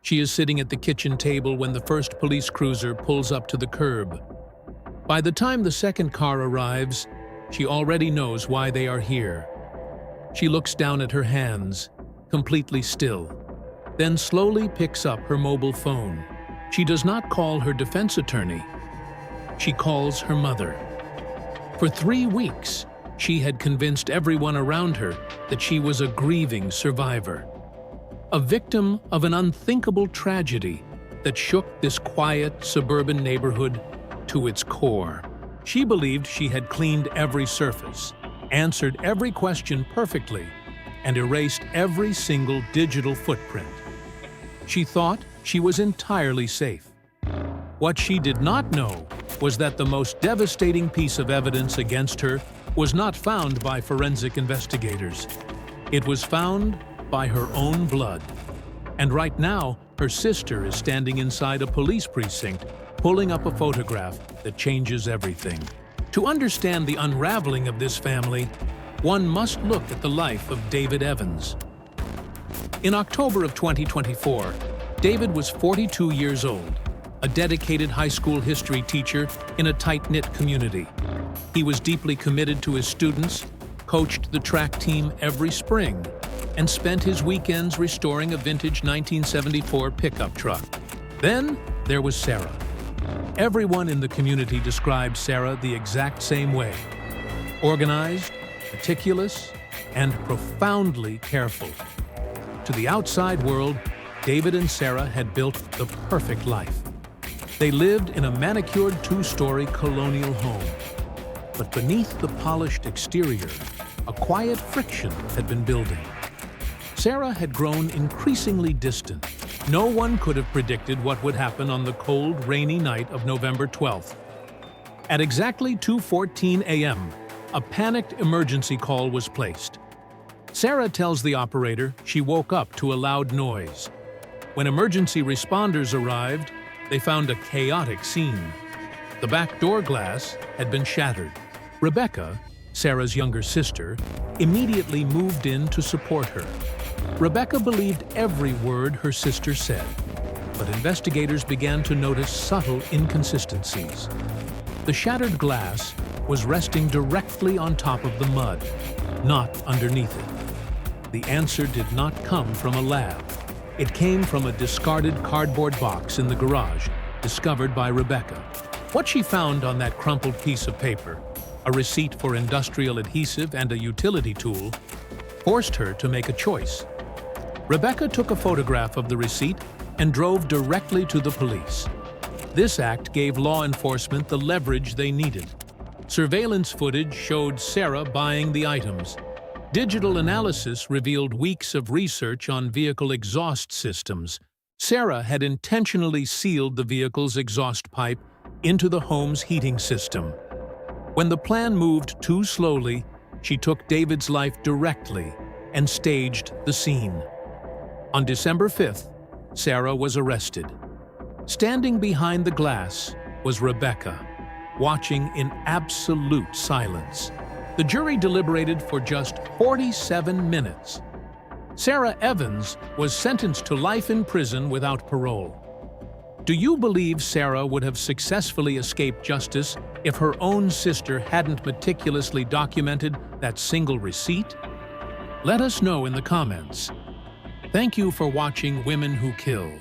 She is sitting at the kitchen table when the first police cruiser pulls up to the curb. By the time the second car arrives, she already knows why they are here. She looks down at her hands, completely still, then slowly picks up her mobile phone. She does not call her defense attorney. She calls her mother. For 3 weeks, she had convinced everyone around her that she was a grieving survivor, a victim of an unthinkable tragedy that shook this quiet suburban neighborhood to its core. She believed she had cleaned every surface, answered every question perfectly, and erased every single digital footprint. She thought she was entirely safe. What she did not know was that the most devastating piece of evidence against her was not found by forensic investigators. It was found by her own blood. And right now, her sister is standing inside a police precinct, pulling up a photograph that changes everything. To understand the unraveling of this family, one must look at the life of David Evans. In October of 2024, David was 42 years old, a dedicated high school history teacher in a tight-knit community. He was deeply committed to his students, coached the track team every spring, and spent his weekends restoring a vintage 1974 pickup truck. Then there was Sarah. Everyone in the community described Sarah the exact same way: organized, meticulous, and profoundly careful. To the outside world, David and Sarah had built the perfect life. They lived in a manicured 2-story colonial home. But beneath the polished exterior, a quiet friction had been building. Sarah had grown increasingly distant. No one could have predicted what would happen on the cold, rainy night of November 12th. At exactly 2:14 a.m., a panicked emergency call was placed. Sarah tells the operator she woke up to a loud noise. When emergency responders arrived, they found a chaotic scene. The back door glass had been shattered. Rebecca, Sarah's younger sister, immediately moved in to support her. Rebecca believed every word her sister said, but investigators began to notice subtle inconsistencies. The shattered glass was resting directly on top of the mud, not underneath it. The answer did not come from a lab. It came from a discarded cardboard box in the garage, discovered by Rebecca. What she found on that crumpled piece of paper, a receipt for industrial adhesive and a utility tool, forced her to make a choice. Rebecca took a photograph of the receipt and drove directly to the police. This act gave law enforcement the leverage they needed. Surveillance footage showed Sarah buying the items. Digital analysis revealed weeks of research on vehicle exhaust systems. Sarah had intentionally sealed the vehicle's exhaust pipe into the home's heating system. When the plan moved too slowly, she took David's life directly and staged the scene. On December 5th, Sarah was arrested. Standing behind the glass was Rebecca, watching in absolute silence. The jury deliberated for just 47 minutes. Sarah Evans was sentenced to life in prison without parole. Do you believe Sarah would have successfully escaped justice if her own sister hadn't meticulously documented that single receipt? Let us know in the comments. Thank you for watching Women Who Kill.